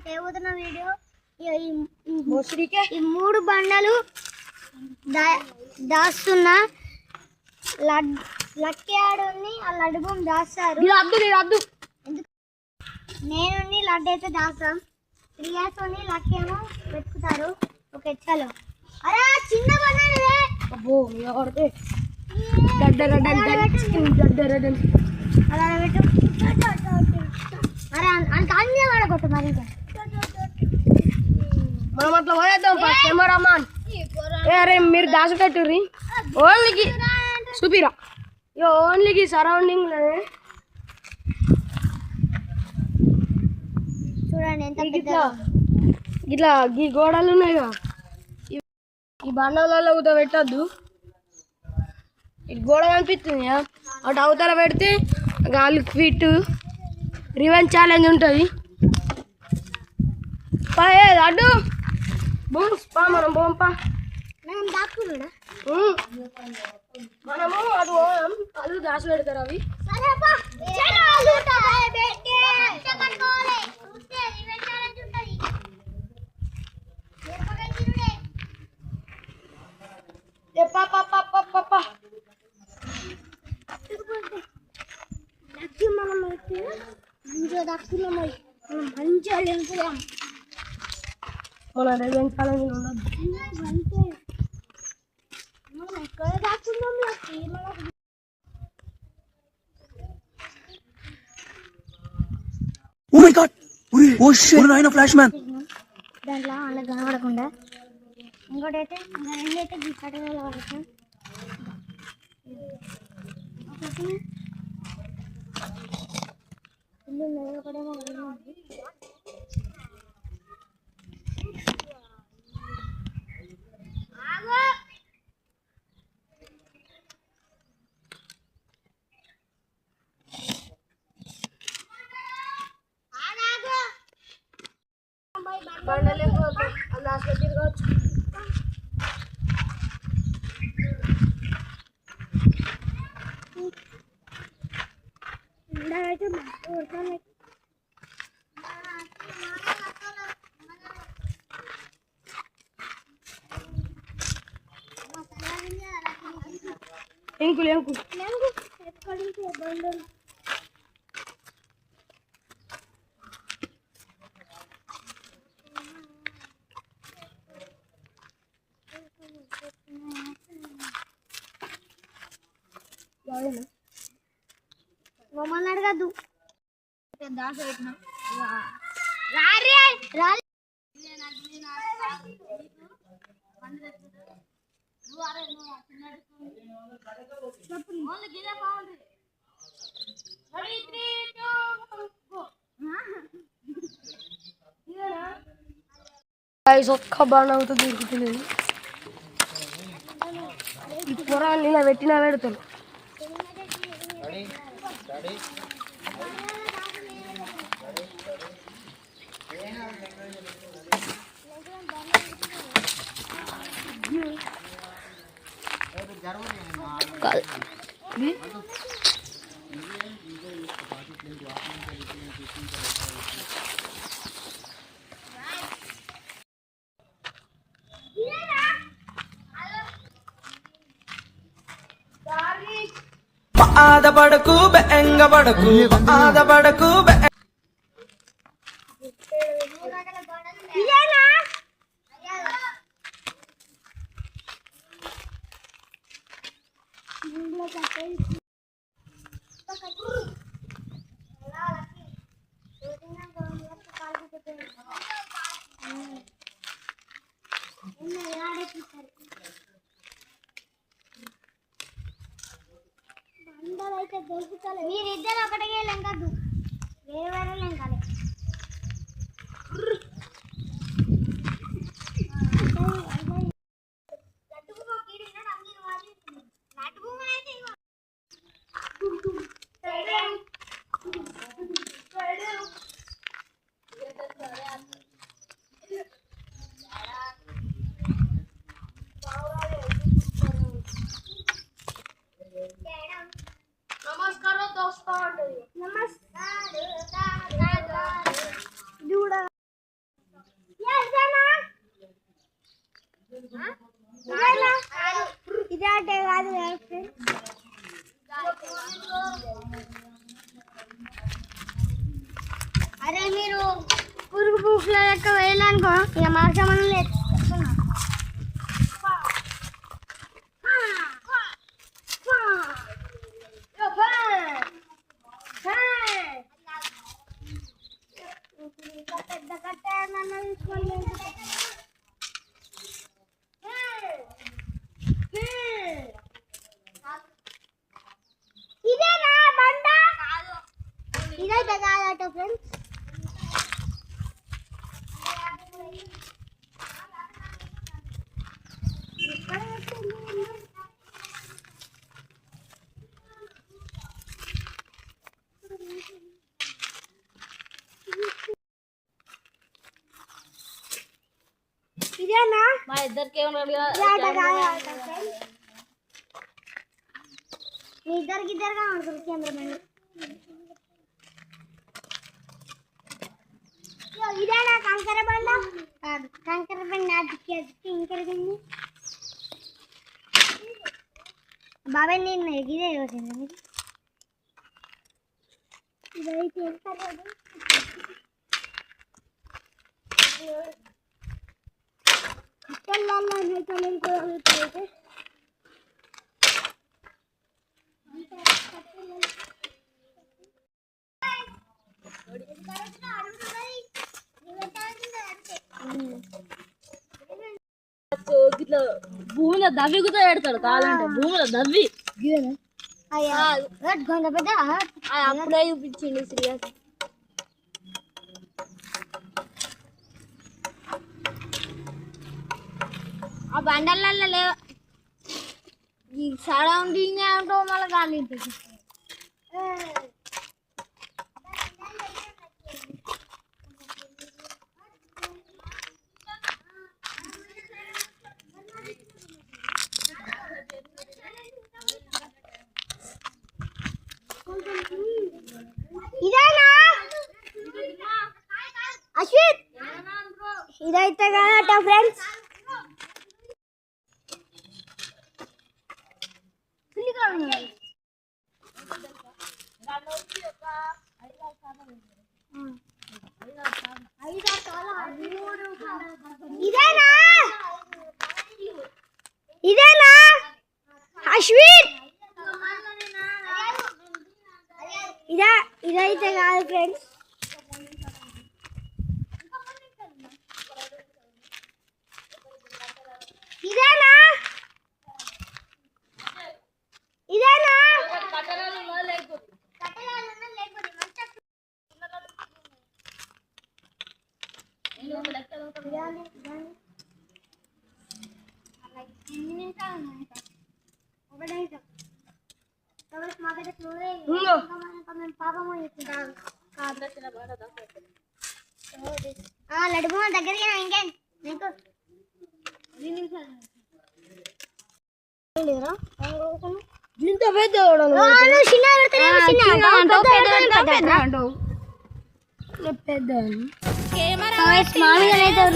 చేయబోతున్న వీడియో ఈ 3 బండలు దాస్తున్నా లక్కీ ఆడుని ఆ లడ్డు బొమ్మ దాస్తారు. నేను లడ్డు అయితే దాస్తాం. రియాసోని లక్కీ ఏమో పెట్టుకుంటారు. ఓకే చలో. అరే చిన్న బండలే అబ్బో ఎవరితే అలా పెట్టు. అరే అంత అన్నీ వాడకొట్టు మరి మనం అట్లా పోయేద్దాం కెమెరామాన్. అరే మీరు దాచిపెట్టుర్రి ఓన్లీకి చూపిరా ఓన్లీకి సరౌండింగ్ చూడండి ఎంత ఇట్లా ఈ గోడలు ఉన్నాయిగా ఈ బండలలో కూడా పెట్టద్దు. ఇటు గోడ కనిపిస్తుంది అటు అవతల పెడితే గాలి ఫిట్ రివెంజ్ ఛాలెంజ్ ఉంటుంది. అడ్డు బూమ్పా మనం బొంపా మనము అటు పోదాం. అల్లు దాచి పెడతారు అవి. మన రివెంజ్ ఛాలెంజ్ ఉండదు. Oh my god! Oh shit! Naina flash man. దాంట్లో అలా కనబడకుండా ఇంకోటైతే రెండైతే గిట్టడలో పడతాం. ఒకటి ఇల్లు ఒకటేమో ఎంకులు మమ్మల్ని అడగద్దు. దాస పెట్టినా ఒక్క బాగా అవుతుంది దొరుకుతలేదు. ఈ పొరాలు ఇలా పెట్టినా పెడతాను. ఆదపడకు బెంగపడకు ఆదపడకు మీరిద్దరు ఒకటే లెంకద్దు, వేరే వేరే లెంకాలి. नमस्कार दोस्तों। नमस्कार। బుక్ లెక్క వేయాలనుకో ఇక మార్చమని లేదు పెద్ద కట్ట తీసుకొని ఇదేనా బండ ఇదైతే కాదట ఫ్రెండ్స్ ఇదేనా మా ఇద్దరికి మీ ఇద్దరికిద్దరుగా ఉంటుంది కెమెరామెన్ ఇదేనా కంకర బండ కాదు కంకర బండ అదికి ఇంకర బండి బాబాయ్ నేను ఇదే వచ్చింది ఇదైతే ఇట్లా భూమిలో దవ్వి కూడా పెడతాడు కావాలంటే భూమిలో దవ్వి పెద్ద అప్పుడే చూపించిండు సీరియస్ ఆ బండలలో లేవు ఈ సరౌండింగ్ ఏంటో మళ్ళీ కానీ ఇదేనా అశ్విత్ ఇదైతే కాదట ఫ్రెండ్స్ ఇదేనా ఇదేనా అశ్విత్ ఇదైతే కాదు ఫ్రెండ్స్ ఇదేనా ఇదేనా లడ్డు దగ్గరికి ఇంకేం నీకు ఇంత పెద్ద మామూలుగా అయితే